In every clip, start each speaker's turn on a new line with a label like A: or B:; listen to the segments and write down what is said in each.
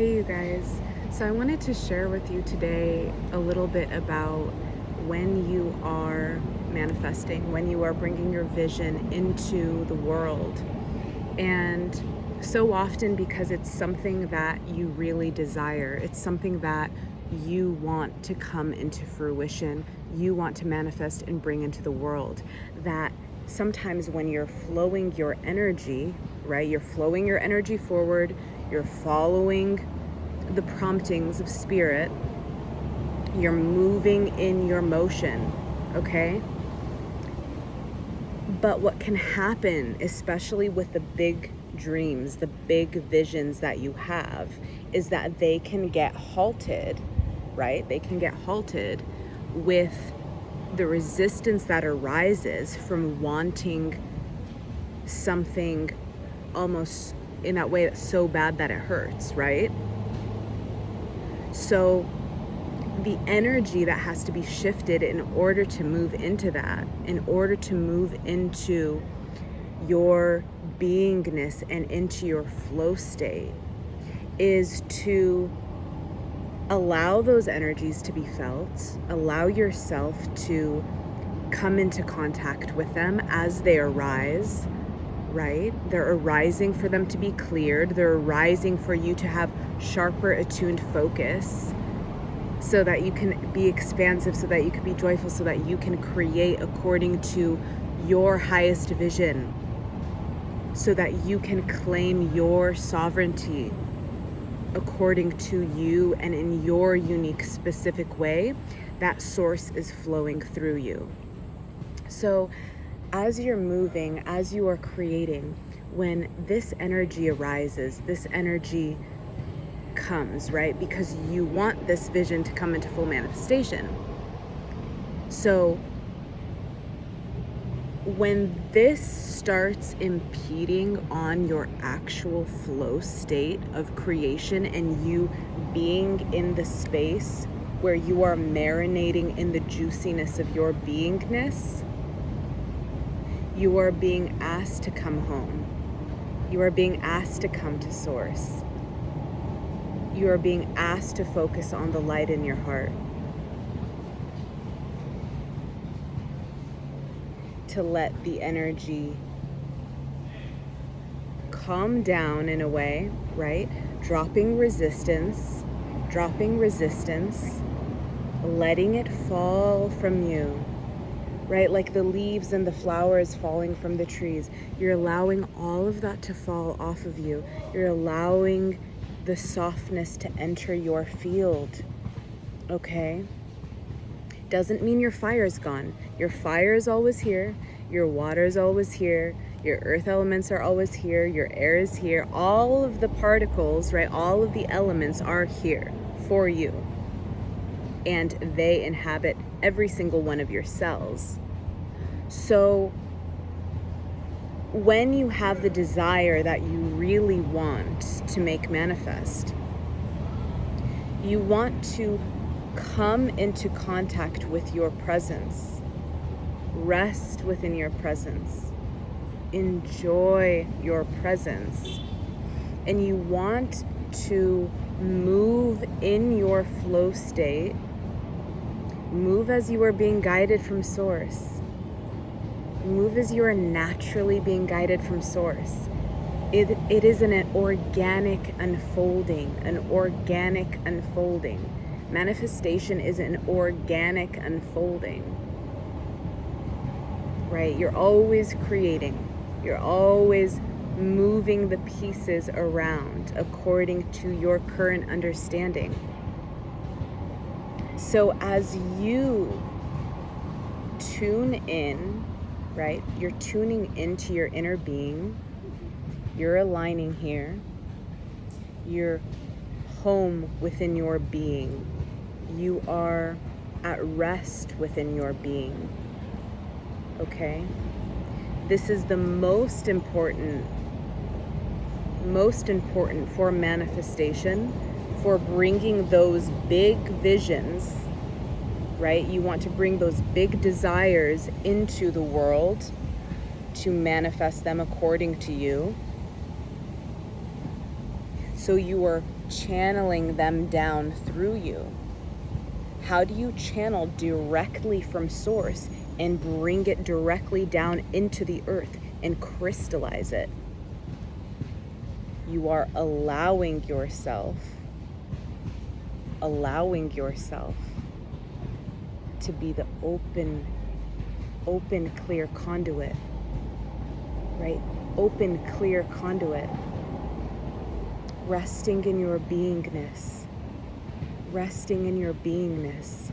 A: Hey you guys, so I wanted to share with you today a little bit about when you are manifesting, when you are bringing your vision into the world. And so often, because it's something that you really desire, it's something that you want to come into fruition, you want to manifest and bring into the world, that sometimes when you're flowing your energy, right, you're flowing your energy forward, you're following the promptings of spirit, you're moving in your motion, okay? But what can happen, especially with the big dreams, the big visions that you have, is that they can get halted, right? They can get halted with the resistance that arises from wanting something almost in that way that's so bad that it hurts, right? So the energy that has to be shifted in order to move into that, in order to move into your beingness and into your flow state, is to allow those energies to be felt, allow yourself to come into contact with them as they arise, right? They're arising for them to be cleared. They're arising for you to have sharper, attuned focus so that you can be expansive, so that you can be joyful, so that you can create according to your highest vision, so that you can claim your sovereignty according to you and in your unique, specific way that source is flowing through you. So as you're moving, as you are creating, when this energy arises, this energy comes, right? Because you want this vision to come into full manifestation. So when this starts impeding on your actual flow state of creation and you being in the space where you are marinating in the juiciness of your beingness, you are being asked to come home. You are being asked to come to source. You are being asked to focus on the light in your heart. To let the energy calm down in a way, right? Dropping resistance, letting it fall from you. Right? Like the leaves and the flowers falling from the trees. You're allowing all of that to fall off of you. You're allowing the softness to enter your field. Okay? Doesn't mean your fire's gone. Your fire is always here. Your water is always here. Your earth elements are always here. Your air is here. All of the particles, right? All of the elements are here for you. And they inhabit every single one of your cells. So when you have the desire that you really want to make manifest, you want to come into contact with your presence, rest within your presence, enjoy your presence, and you want to move in your flow state. Move as you are being guided from source. Move as you are naturally being guided from source. It is an organic unfolding, Manifestation is an organic unfolding, right? You're always creating. You're always moving the pieces around according to your current understanding. So as you tune in, right, you're tuning into your inner being, you're aligning here, you're home within your being, you are at rest within your being, okay? This is the most important for manifestation, for bringing those big visions, right? You want to bring those big desires into the world to manifest them according to you. So you are channeling them down through you. How do you channel directly from source and bring it directly down into the earth and crystallize it? You are allowing yourself to be the open, clear conduit, right? Open, clear conduit. Resting in your beingness. Resting in your beingness.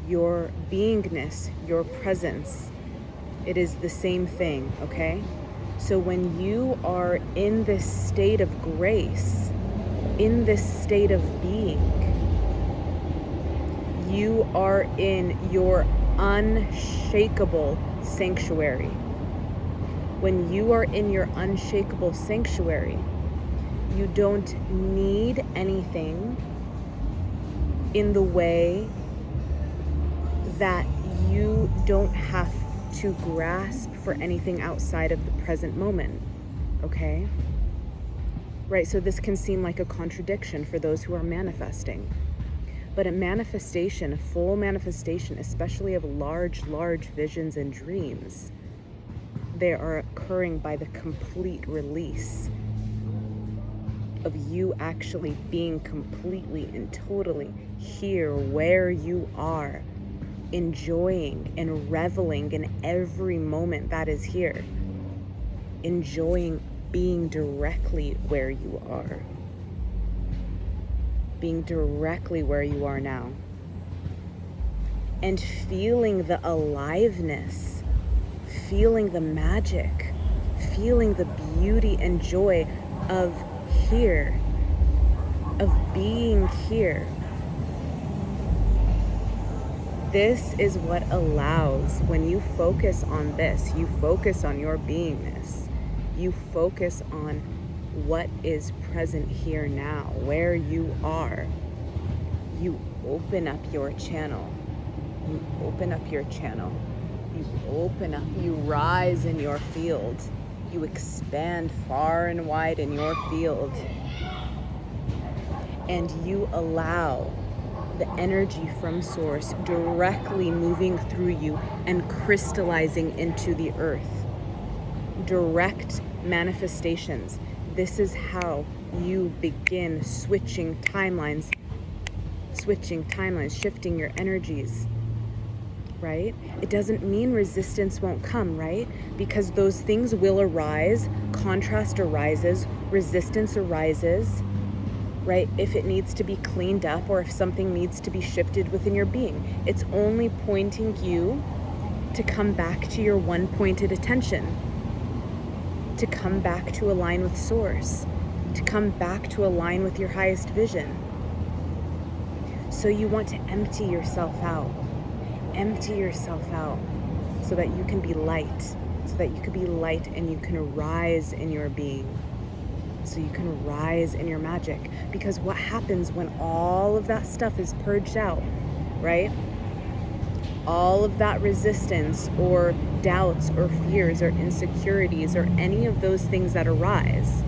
A: Your beingness, your presence, it is the same thing, okay? So when you are in this state of grace, in this state of being, you are in your unshakable sanctuary. When you are in your unshakable sanctuary, you don't need anything in the way that you don't have to grasp for anything outside of the present moment, okay? Right, so this can seem like a contradiction for those who are manifesting. But a manifestation, a full manifestation, especially of large visions and dreams, they are occurring by the complete release of you actually being completely and totally here where you are, enjoying and reveling in every moment that is here, enjoying being directly where you are, being directly where you are now, and feeling the aliveness, feeling the magic, feeling the beauty and joy of here, of being here. This is what allows, when you focus on this, you focus on your beingness, you focus on what is present here now, where you are, you open up your channel, you open up your channel, you open up, you rise in your field, you expand far and wide in your field, and you allow the energy from source directly moving through you and crystallizing into the earth. Direct manifestations. This is how you begin switching timelines, shifting your energies, right? It doesn't mean resistance won't come, right? Because those things will arise, contrast arises, resistance arises, right? If it needs to be cleaned up or if something needs to be shifted within your being, it's only pointing you to come back to your one-pointed attention, to come back to align with source, to come back to align with your highest vision. So you want to empty yourself out so that you can be light, and you can rise in your being. So you can rise in your magic. Because what happens when all of that stuff is purged out, right? All of that resistance or doubts or fears or insecurities or any of those things that arise,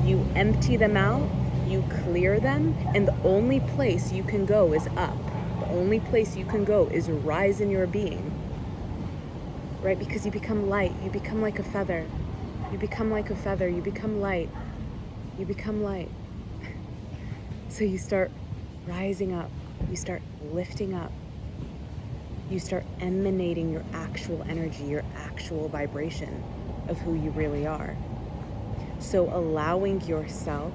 A: you empty them out, you clear them, and the only place you can go is up. The only place you can go is rise in your being, right? Because you become light, you become like a feather. You become like a feather, you become light, So you start rising up, you start lifting up, you start emanating your actual energy, your actual vibration of who you really are. So allowing yourself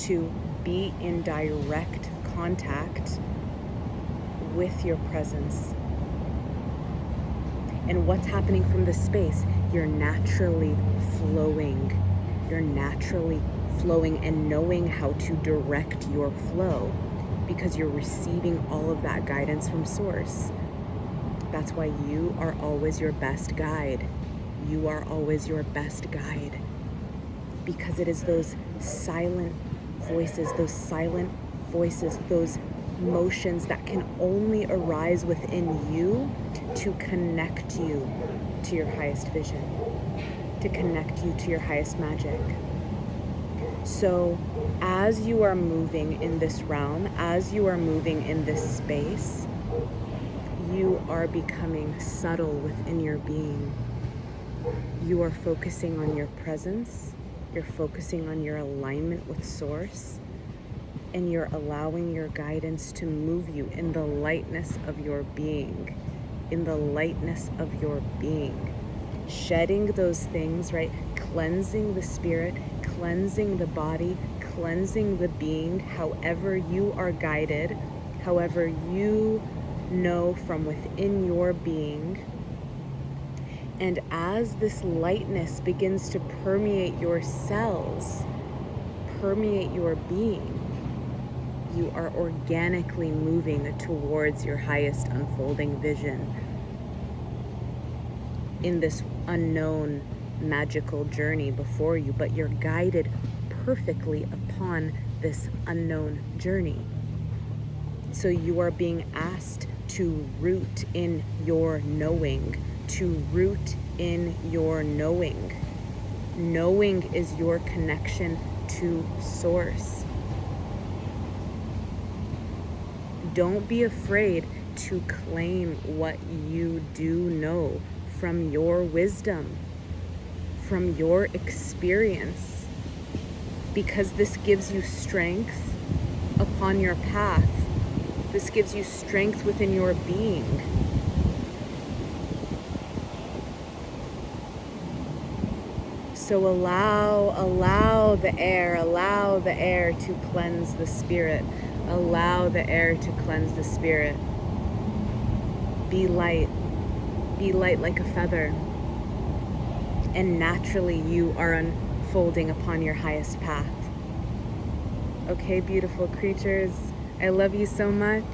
A: to be in direct contact with your presence. And what's happening from this space? You're naturally flowing. And knowing how to direct your flow because you're receiving all of that guidance from source. That's why you are always your best guide. You are always your best guide because it is those silent voices, those motions that can only arise within you to connect you to your highest vision, to connect you to your highest magic. So as you are moving in this realm, as you are moving in this space, you are becoming subtle within your being. You are focusing on your presence, you're focusing on your alignment with Source, and you're allowing your guidance to move you in the lightness of your being, in the lightness of your being. Shedding those things, right? Cleansing the spirit, cleansing the body, cleansing the being, however you are guided, however you know from within your being. And as this lightness begins to permeate your cells, permeate your being, you are organically moving towards your highest unfolding vision in this unknown magical journey before you, but you're guided perfectly upon this unknown journey. So you are being asked to root in your knowing, to root in your knowing. Knowing is your connection to Source. Don't be afraid to claim what you do know from your wisdom, from your experience, because this gives you strength upon your path. This gives you strength within your being. So allow the air to cleanse the spirit. Allow the air to cleanse the spirit. Be light like a feather. And naturally you are unfolding upon your highest path. Okay, beautiful creatures, I love you so much.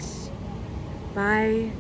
A: Bye.